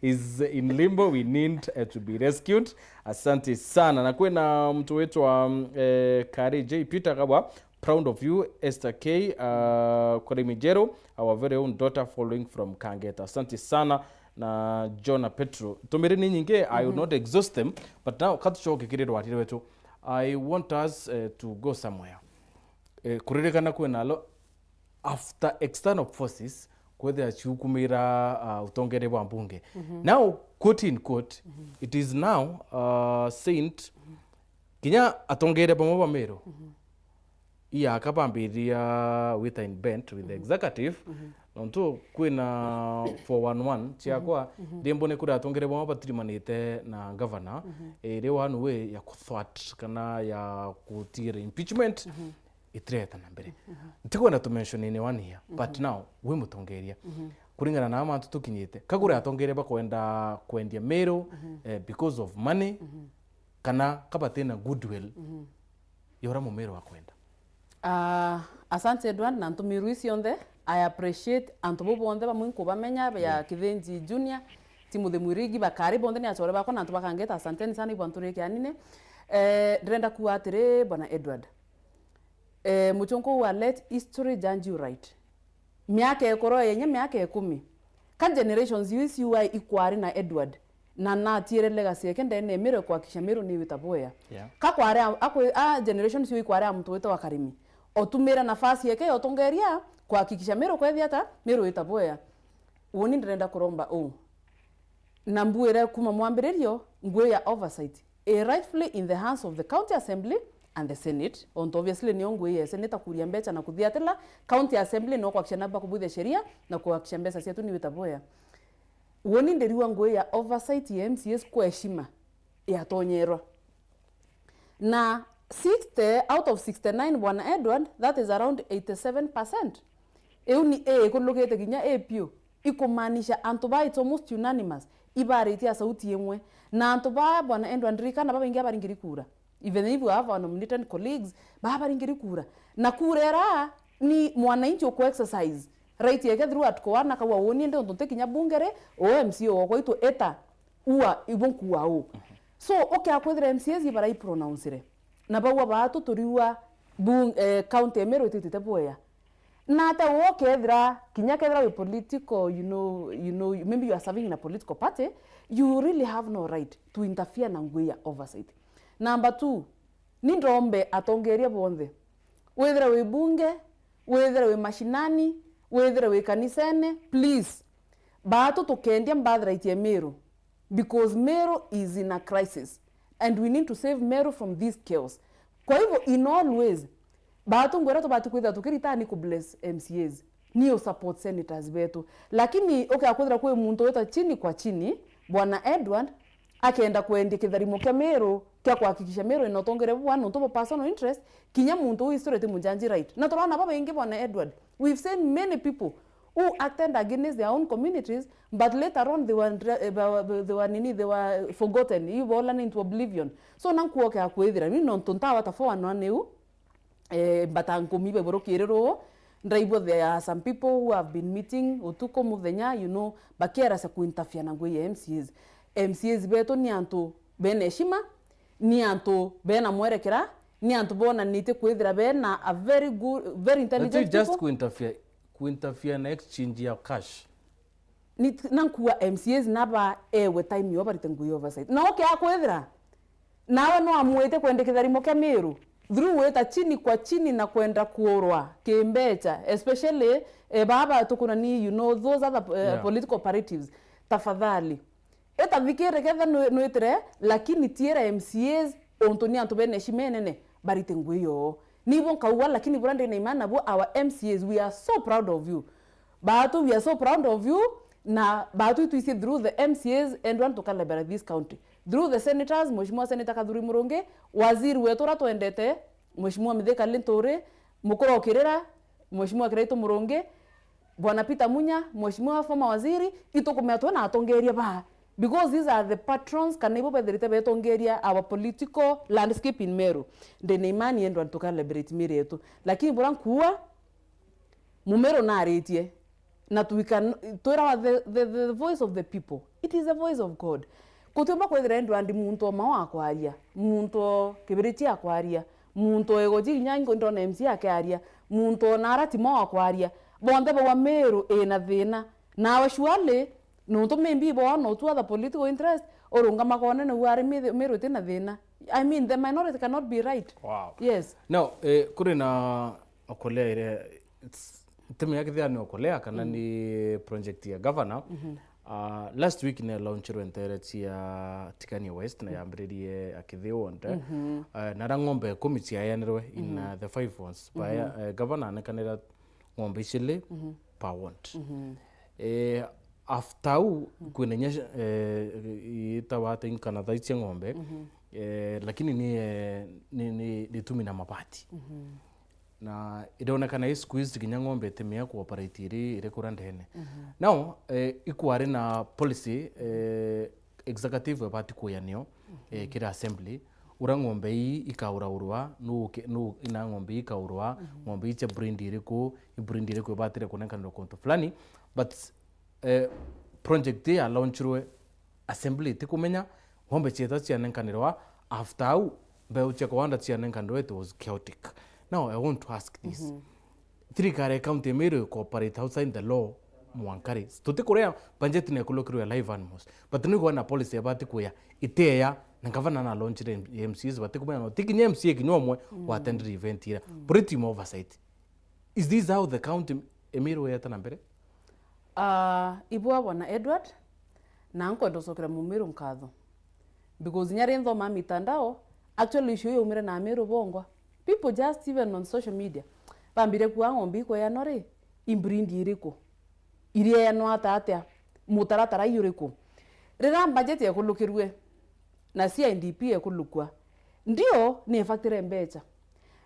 is in limbo. We need to be rescued. Asante sana. Na kuwe na mtu wetu wa Kari J. Peter Kawa. Proud of you, Esther K. Karimi NJERU, our very own daughter following from Kangeta. Asante sana. Na John Petro. Tumirini nyinge, I will not exhaust them. But now, katuchoke kirero watire wetu. I want us to go somewhere. Kuririkana kuwe nalo. After external forces, kwethe achiukumira utongere bwa mbunge. Now, quote in quote, it is now saint kinya atongere bwa Meru. Iya akabambiria with in bent with the executive. Nonto kwina 411 chiakwa dembone kura atongere bwa batirimanite na governor ere one way ya kuthwat kana ya kutira impeachment. Itreta na mbere ntiko na to mention in one here but now we mutongeria kuringana na amantu tukinyite kagura atongere bakwenda kwendia Meru because of money kana kabatena goodwill yora mu Meru akwenda. Asante Edward na ntumiru isi onde. I appreciate antubo bonde bamunku bamenya ya Kithenji Junior Timothy Murigi bakari bonde ni achore bako na ntubakangeta. Asante sana ibanturi kyanine ndrenda kuatire bwana Edward. Muchonko wa let history judge you right. Miaka ekoro yenye miaka 10. Kan generations UCY ikwari na Edward. Na tiere legacy kende ne Meru kwa kisha Meru ni witaboya. Ka kware generations yu ikwari mtu wetu wa Karimi. Otumira nafasi yake otongeria kwa hakikisha Meru kwa hata Meru witaboya. Woni ndenda kuromba na mbuere kuma mwambirerio ngwe ya oversight. Rightfully in the hands of the county assembly and the Senate. Obviously ni ongwe ya Seneta kuria mbecha na kuthiatela county assembly no kwakisha naba kubuthe sheria na kwakisha mbeca cietu ni witaboya. Woni nderiwa ngwe ya oversight ya MCS kwa heshima ya tonyerwa. Na 60 out of 69 bwana Edward, that is around 87%. Euni kulokete ginya pio ikumanisha antoba it's almost unanimous. Ibariti ya sauti yemwe na antoba bwana Edward rikana baba ingia baringiri kura. Even if you have nominated colleagues, baba ringiri kura. Na kurera ni mwananchi ku exercise right yake through at koana kwa woni ndio ndote kinya bungere MCO wako ito eta uwa ibonku wao. So okay akwethira MCS ibara pronounce na bawa batu turiwa county Meru titite boya. Na ta wokethira kinya kethira we political you know maybe you are serving in a political party, you really have no right to interfere na ngwe oversight. Number 2, nindombe atongeria bonde. Whether we bunge, whether we mashinani, whether we kanisene, please. Bato tukendia mbadra itie Meru. Because Meru is in a crisis. And we need to save Meru from this chaos. Kwa hivyo, in all ways, bato ngwera to batu kweza tukirita ni kubless MCAs. Niyo support senators betu. Lakini, okay, akwedra kwe muntu wetu chini kwa chini, bwana Edward, akienda kuendi kitharimo kia Meru, kia kuhakikisha Meru inotongere bwana ntobo personal interest, kinya muntu history ti mujanji right. Na tolana baba inge bwana Edward. We've seen many people who acted against their own communities, but later on they were forgotten. You were all into oblivion. So nang kuoke akwethira ni non tontawa tafoa no neu but ankomibe boro kirero ndaibo. There are some people who have been meeting utuko muthenya, you know, bakera sa kuintafia na ngwe MCAs beto ni anto bene heshima, ni anto bena mwerekera, ni anto bona nite kwethira bena a very good, very intelligent people. Just kuintafia na exchange ya cash. Ni nankuwa MCAs naba ewe time yo barite ngwe oversight. Na oke akwethira nawe no amwete kwendekeza rimo kya Meru through weta chini kwa chini na kwenda kuorwa kimbecha, especially baba tukuna ni, you know, those other political operatives. Tafadhali eta vikere ketha noitere lakini tiera MCAs ontoni anto bene shimenene barite ngweyo ni bon kawwa lakini burande na imana bo our MCAs, we are so proud of you. Batu, we are so proud of you. Na batu tu isi through the MCAs and want to calibrate this county through the senators. Mheshimiwa Senator Kadhuri Muronge, waziri wetu rato endete Mheshimiwa Mithika Lintore, mukoro okirera Mheshimiwa Kiraito Muronge, Bwana Peter Munya, Mheshimiwa former waziri itokomeatwa na atongeria ba, because these are the patrons kanebo betherite betongeria our political landscape in Meru. Ndene imani endo to calibrate Meru yetu, lakini bora kuwa mumero na aretie na we can the voice of the people. It is the voice of God. Kutumba kwethira endo andi muntu mawa akwaria, muntu kibiriti akwaria, muntu egoji nyango ndo na MC yake aria, muntu narati mawa akwaria, bonde wa Meru na thina na washwale no to membi bo no to other political interest orunga makone no wari Meru tena thina. I mean, the minority cannot be right. Wow. Yes. Now kuri na okolea ile temi yake thia ni okolea kana ni project ya governor. Last week ne launchero entere cia Tikania West na yambiririe akithio nde na rangombe committee ayanirwe in the 5 ones by governor ne kanira ngombe chile per want. After kuenenya itawate inkana thaiche ngombe lakini ni tumi na mabati. Na idonekana hii squeeze kinya ngombe temea cooperate ire kurande hene. Now ikuare na policy executive party kuyanio kira assembly ura ngombe hii ikauraurwa no ina ngombe hii ikaurwa ngombe icha brindi iriku batire kunenka ndo konto fulani, but project ya launchirwe assembly tikumenya ngombe cheta cia nenkanirwa after au be ucheko wanda cia nenkandwe it was chaotic. Now I want to ask this. Thirikari county Meru cooperate outside the law mwankari. Tuti korea budget ne kulokirwe live animals. But ni na policy abati kuya iteya na governor na launch the MCs but kumenya no tikinye MCA kinyomwe wa attend event here. Pretty more oversight. Is this how the county Meru yata nambere? Ibwa wana Edward na anko ndosokera mu Meru mkatho. Because nyari ndo ma mitandao actually issue yo umire na Meru bongwa. People just even on social media bambire kuwa ngombi ko ya nore imbrindi iriko irie ya no atatea mutaratara yuriko rira budget ya kulukirwe na CNDP ya kulukwa ndio ni factor mbecha,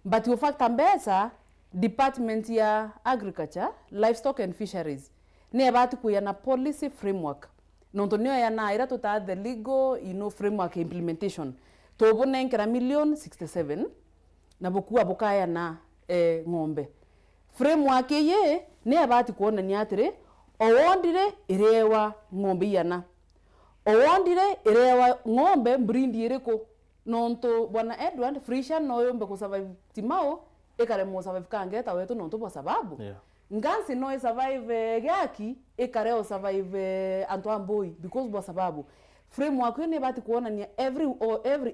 but you factor mbecha department ya agriculture, livestock and fisheries ne abati kuya na policy framework nontonio ya na ira tota the legal framework implementation to bona nkira $1,067,000 na bukua bukaya na ngombe framework ye ne abati kuona ni atire owondire irewa ngombe yana owondire irewa ngombe mbrindi iriko nonto bwana Edward Frisha no yombe ku survive timao ekare mo survive kangeta wetu nonto kwa sababu ngansi no survive gaki ekare o survive Antoine Boy because kwa sababu framework ne abati kuona ni every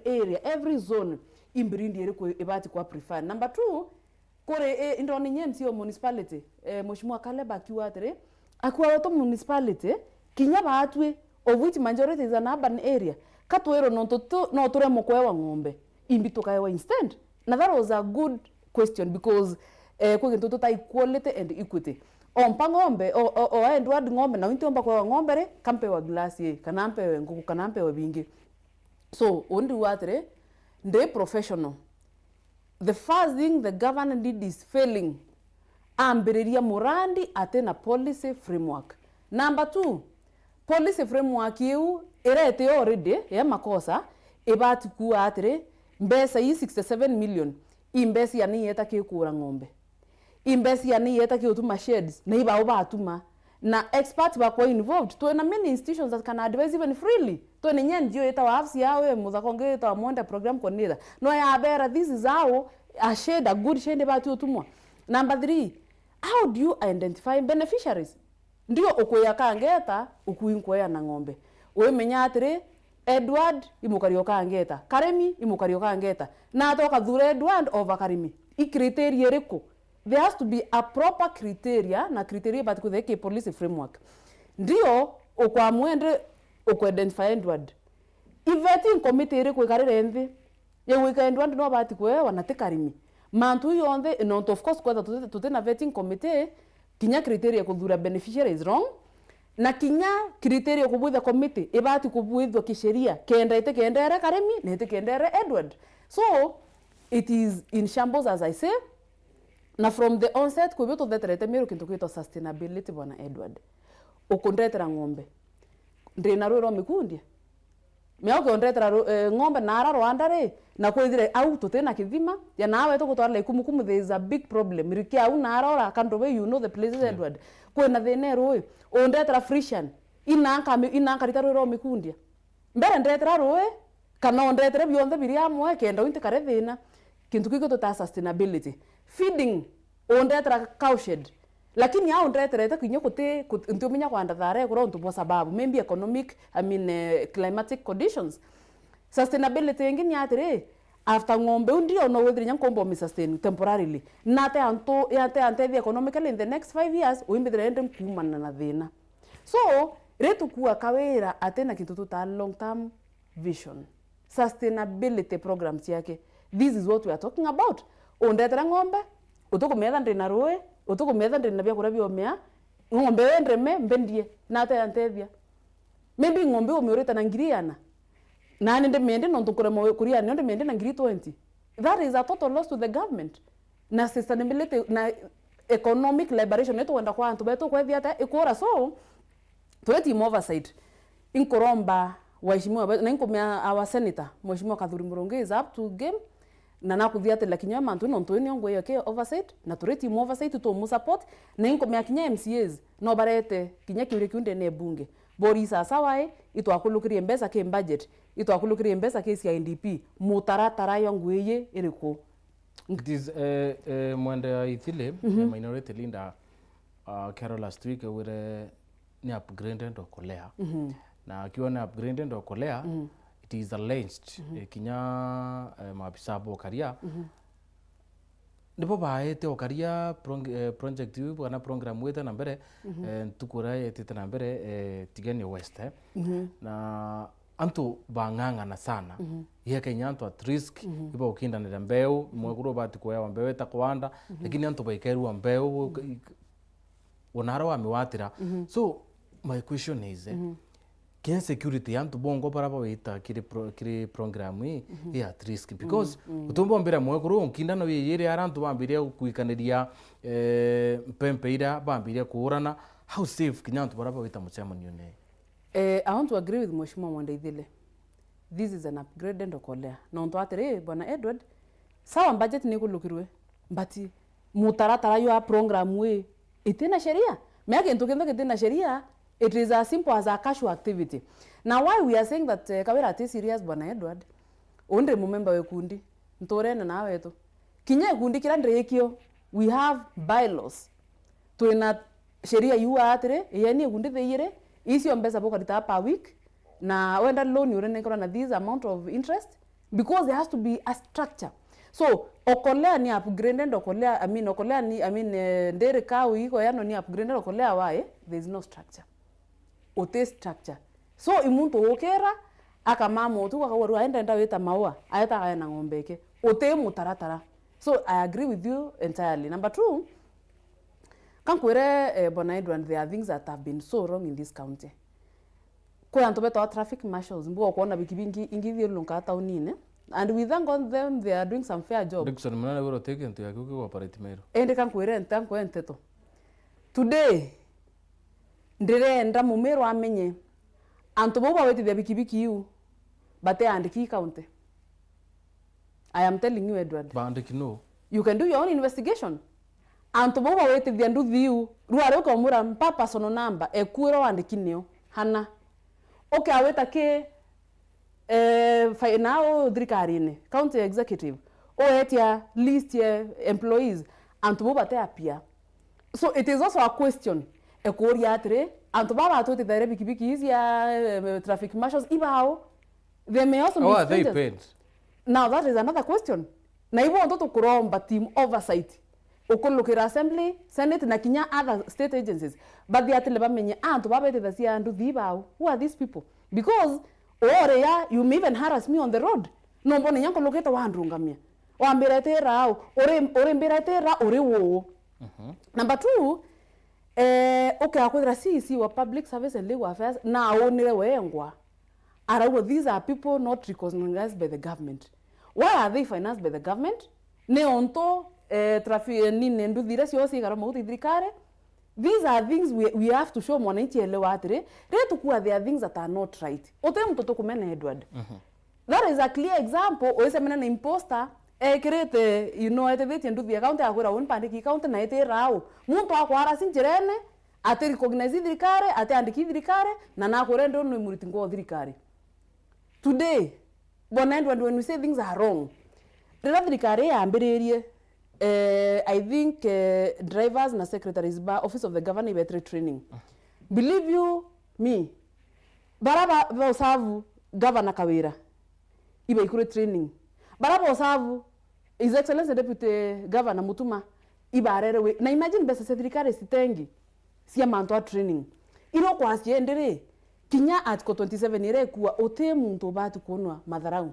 area, every zone imbrindi iriko ibati kwa prefer. Number 2 kore indoni nyemsi o municipality Mheshimiwa Kaleba kiwatere akwa to municipality kinya batwe of which majority is an urban area katwero no tore mokwe wa ngombe imbito kaiwa instant. Na that was a good question because kwa kintu ta equality and equity ompa ngombe o Edward ngombe na winti omba kwa ngombe re kampe wa glass kanampe nguku kanampe wa bingi. So ondi watere they professional. The first thing the governor did is failing ambiriria murandi atena policy framework. Number 2, policy framework yu irete already ya makosa ibati kuwa atire mbesa hii 67 million imbesi ya ni yeta kikura ng'ombe, imbesi ya ni yeta kiutuma sheds na iba ubatuma na experts bakwa involved to na many institutions that can advise even freely to ni nyendio yeta wa afsi yawe muzakonge yeta wa monda program konira no ya bera this is how a shed, a good shed bati utumwa. Number 3, how do you identify beneficiaries? Ndio ukuya kangeta ukuinkoya na ng'ombe wemenya atire Edward imukario kangeta, Karimi imukario kangeta na atoka dhure Edward over Karimi. I criteria riko, there has to be a proper criteria na criteria but kutheke policy framework. Ndio ukwa mwende uku identify Edward iveting committee riko ikarire enthi ye wika Edward no bati kwe wanate Karimi mantu yonde not of course kwa tutena vetting committee kinya criteria kudhura beneficiary is wrong na kinya criteria kubwitha committee ibati kubwithwa kisheria kenda ite kendere Karimi na ite kendere Edward. So it is in shambles as I say, na from the onset kubito theterete miru kintu kwito sustainability bwana Edward ukundetera ng'ombe ndina rwero mikundia miauke ondetera ng'ombe nara rwandare na kwithire au tutena kithima ya nawe to gutwara ikumukumu. There is a big problem rikia au nara ora kandobe you know the places Edward kwena thene roi ondetera frishan inanka rita rwero mikundia mbere ndetera roi kana ondetera bionthe biria amwe kenda unti kare thina kintu kiko to ta sustainability feeding ondetera cow shed lakini au ndetera kinyo kote ndio menya kwanda thare kuro ntu bo sababu maybe economic climatic conditions. Sustainability ngini atire after ng'ombe ndio no wethiri nyankombo mi sustain temporarily nate anto ante the economically in the next 5 years uimbithire ende kumana na thina. So retu kuwa kawera atena kintu tuta long term vision sustainability programs yake. This is what we are talking about. Ondetera ng'ombe utukumetha ndina roi utukumetha ndina bia kurabia omea ng'ombe wendreme mbendie nate antethia maybe ng'ombe umioreta na ngiriana na nende mende no tukura mo kuria nende mende na ngiri 20. That is a total loss to the government na sustainability na economic liberation neto wenda kwa antu beto kwa viata ikora. So tueti oversight inkoromba waheshimiwa na inkomea our senator mheshimiwa Kathuri Muronge is up to game na nakuthiate la kinya mantu no ntoni ngo yake oversight na tureti oversight to mu support na inkomea kinya MCAs no barete kinya kiure kiunde ne bunge bori sasa wae itwakulukirie mbesa ke budget itwakulukirie mbesa ke CIDP mutaratara yongweye iriko. It is mwende ithile minority leader Carol last week were ni upgraded okolea na akiwa ni upgraded okolea it is alleged kinya maafisa bokaria ndipo baete okaria project yu bwana program weta na mbere tukura yetete na mbere tigeni west na antu banganga sana ye Kenya antu at risk ibo ukinda na mbeu mwekuro bati kwa mbeu eta kwanda lakini antu baikeru mbeu onara wa miwatira. So my question is Kenya security antu bongo baraba wita kiri program hii at risk because utumbo mbira mwekuru ukinda no yere arantu bambiria kuikaniria pempeira bambiria kuurana how safe Kenya antu baraba wita muchama nyone. I want to agree with Mheshimiwa Mwandeithile. This is an upgraded okolea. No ndo atere bwana Edward sawa budget ni kulukirwe but mutaratara yo program we itena sheria meke ntokendo kitena sheria. It is as simple as a casual activity. Now why we are saying that kawera ati serious bwana Edward onde mumemba we kundi ntorena na wetu kinya kundi kila ndrekio we have bylaws tuina sheria yu atire yani kundi theire isio mbesa boka rita per week na wenda loan urene kora na this amount of interest because there has to be a structure. So okolea ni upgraded okolea okolea ni ndere kawi iko yano ni upgraded okolea wae there is no structure ote structure. So imuntu okera akamama otu akawaru aenda enda weta maua ayata kaya na ngombeke ote mutaratara. So I agree with you entirely. Number 2, kankwere bwana Edward, there are things that have been so wrong in this county. Kwa anto beto traffic marshals mbuo kuona bikibingi ingithie lunka taunine and we thank God them they are doing some fair job. Dickson mwana wero take into yakuke operate Meru. Ende kan kwire ntanko enteto. Today ndirenda Mumeru amenye anto boba weti the bikibiki you bate andiki county. I am telling you, Edward. Bandiki no. You can do your own investigation. Anto boba weti the ndu thiu ruare ko mura papa sono number e kuiro andiki neo hana. Okay, aweta ke now drikarine county executive o etia list ye employees anto boba te appear. So it is also a question. E koriatre anto baba to te dare bikibiki is ya traffic marshals ibao. They may also be they paid. Now that is another question. Na ibo onto kuromba team oversight. Okolokera assembly, senate na kinya other state agencies. But they are telling me anto baba te dasia andu dibao. Who are these people? Because ore ya you may even harass me on the road. No mbone nyanko loketa wandrungamia. Wambirete rao, ore mbirete ra ore wo. Number 2, okay, akwira CEC wa Public Service and Legal Affairs na onire wengwa. These are people not recognized by the government. Why are they financed by the government? Ne onto traffic ni ndu dire sio sigara mauti drikare. These are things we have to show mwananchi elewa atire. Retu kuwa there are things that are not right. Ote mtoto kumena Edward. That is a clear example. Oise mena na imposter create ete veti ndu the account akwira won pandiki account na ete rao. Muntu akwara sinjerene ate recognize drikare ate andiki drikare na na korendo no muritingo drikare. Today, when we say things are wrong, I think drivers na secretaries ba office of the governor better training. Believe you me, baraba osavu governor Kawira ibe ikure training. Baraba osavu His Excellency Deputy Governor Mutuma iba arerewe. Na imagine besa secretary sitengi siya mantoa training. Ilo kwa siendere. Kinya article 27 ire kuwa ote muntu batu kuonwa madharau.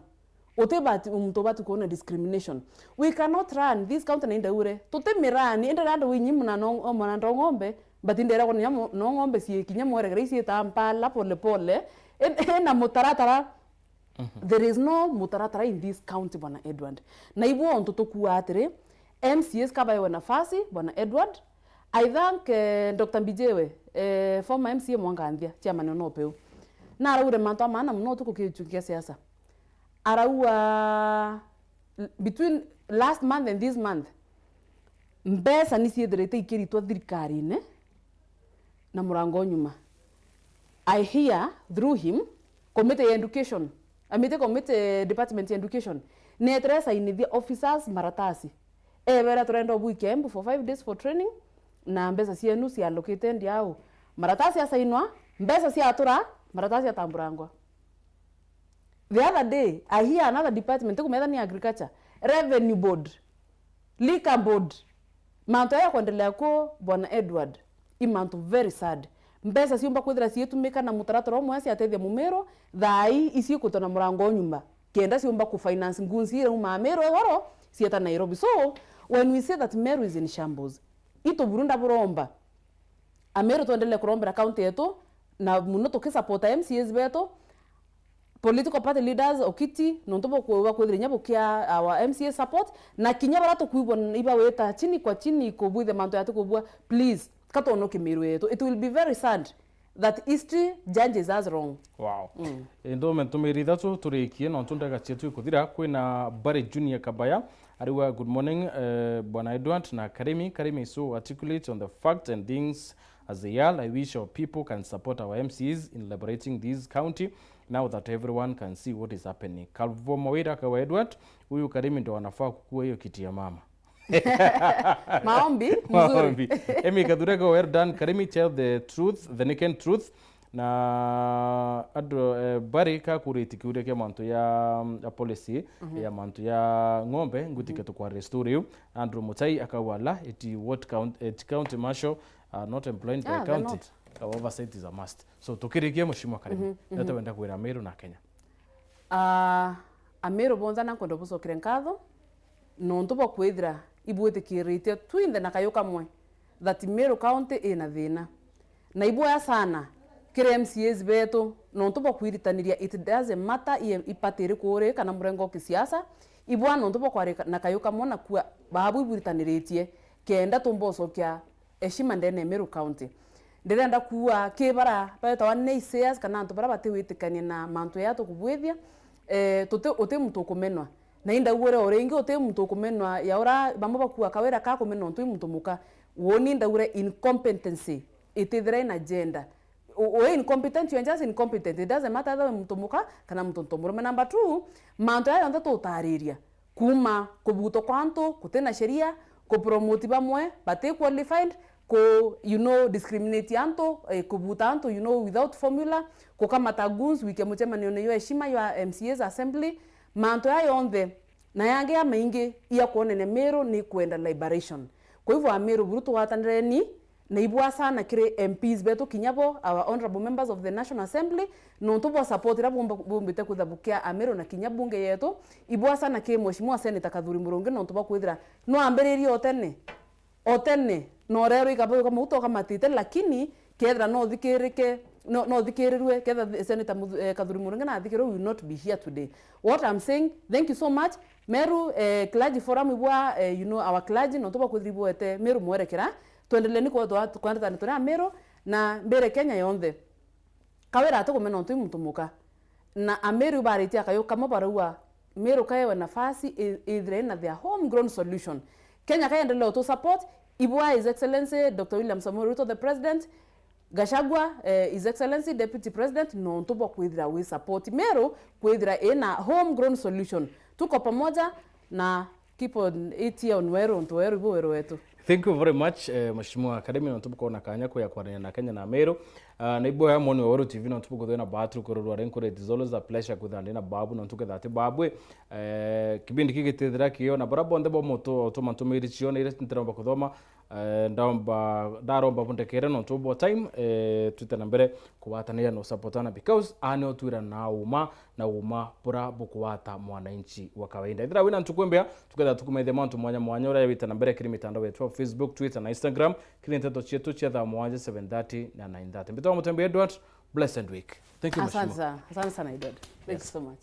Ote muntu batu kuonwa discrimination. We cannot run this county na indaure. Tote mirani ende rando winyimu na ngombe but indera kwa ngombe siye kinya mwere grace etampala pole pole na mutaratara. There is no mutaratara in this county bwana Edward. Na ibu ontoto kuatire MCS kabaye nafasi bwana Edward. I thank Dr. Mbijewe, former MCA Mwangandia, chairman onopeu. Na araure manto amana mnoto kukichukia siasa. Araua between last month and this month. Mbesa nisiederete ikiri to thirikari ne na murango nyuma. I hear through him committee education. Amite committee department education. Netresa in the officers maratasi. Evera trend of weekend for 5 days for training. Na mbesa sienu si allocated yao. Maratasi ya sainwa, mbesa si atura, maratasi ya tamburangwa. The other day, I hear another department, kumeda ni agriculture, revenue board, liquor board. Manto ya kuendelea ko bwana Edward. Imanto very sad. Mbesa si umba kwedra si yetu meka na mutaratara mwasi atethia Mumero, dhai isi kutona murango nyumba. Kienda si umba kufinance ngunzi uma Meru waro si eta Nairobi. So, when we say that Meru is in shambles, ito burunda buromba Ameru tuendele kurombera county yetu na munoto kisapota MCS beto political party leaders okiti nontobo kwa kwedrinya bokia our MCS support na kinyabara to kuibo iba weta chini kwa chini ko buithe manto yatu kubwa please kato no Meru yetu. It will be very sad that history judges us wrong. Wow. Endo mentumerida tu turekie no tundaga chetu kuthira kwina Barry Junior Kabaya. Ariwa, good morning, Bwana Edward na Karimi is so articulate on the facts and things as they are. I wish our people can support our MCs in liberating this county now that everyone can see what is happening. Kalvo Mawira kwa Edward, huyu Karimi ndo anafaa kukua hiyo kiti ya mama. Maombi, mzuri. Emi kadureka well done. Karimi, tell the truth, the naked truth. Na adro bari ka kuriti kureke manto ya policy ya manto ya ngombe ngutike to kwa restore Andrew Mutai akawala eti what county marshal are not employed by county oversight is a must. So tukirikie mushimo Karimi nata wenda kwira Meru na Kenya Ameru bonza na kondo buso krenkado no ntobo kwedra ibuete kirite twinde na kayoka mwe that Meru county ina thina na ibuya sana kire MCAs betu nontu bakwiritanĩria it doesn't matter ipatĩrĩ kũrĩ kana mũrengo kisiasa ibwa nontu bakwari na kayo kamwe na kwa babu iburitanĩrĩtie kenda tumbocokia eshima ndene Meru County ndirenda kuwa kibara baita wa naysayers kana antu bara batiwitikania na mantu ya tukubwithia ote muntu kumenwa na inda ugore orengi ote muntu kumenwa ya ora bamwe bakuwa kawera ka kumenwa ntu muntu muka woni nda ugore incompetence itithira in agenda we incompetent, you are just incompetent. It doesn't matter whether mtu muka kana mtu ntomurume. Number 2, mantu ya yonda tutariria kuma kubuto kwantu kutena sheria kupromote bamwe bate qualified ko discriminate anto kubuta anto without formula ko kama taguns wike muchema nione yo heshima ya MCAs assembly mantu ya yonde na yange ya maingi iya kuonene Meru ni kwenda liberation. Kwa hivyo Meru burutu watanireni na ibwa sana kire MPs betu kinyabo our honorable members of the National Assembly no tubo support ra bumbite kuthabukia Meru na kinyabunge yetu ibwa sana ke mheshimiwa Senita Kadhuri Murungi no tubo kwithira no amberirie otene no rero ikabo kama utoka matite lakini kethra no thikirike no thikirirwe ketha Senita Kadhuri Murungi na thikiro will not be here today. What I'm saying, thank you so much Meru clergy forum ibwa our clergy no tubo kwithribuete Meru mwerekera tuendeleni kwa kwanda tuna Meru na mbere Kenya yonthe kawera atukumena ntu muntu muka na Ameru bariti akayo kama barua Meru kaewe nafasi ithire na their homegrown solution. Kenya kaendelea to support ibwa His Excellency Dr. William Samoei Ruto the President, Gachagua His Excellency Deputy President no ntubo kwithira we support Meru kwithira ina homegrown solution. Tuko pamoja na keep on it on Weru wetu. Thank you very much Mheshimiwa Karimi na tubuko na kanya kwa kwarania na Kenya na Meru na ibo ya moni wa Weru TV na tubuko thena batru kororwa renkore it is always a pleasure kuthanda na babu na tuke thate babwe kibindi kigitethira kiyo na barabo ndebo moto automatomiri chiona ile ntiromba kuthoma ndaromba bundekere no tubo time tutana mbere kuwatania no supportana because anio twira na uma pura bukuwata mwananchi wa kawaida ithira wina ntukwembea tuketha tukumethe mantu mwanya ura witana mbere kiri mitandao yetu Facebook, Twitter na Instagram kile nteto chetu cha 7:30 na 9:30 mbito mutembe Edward blessed week. Thank you much. Asante sana Edward. Thank you so much.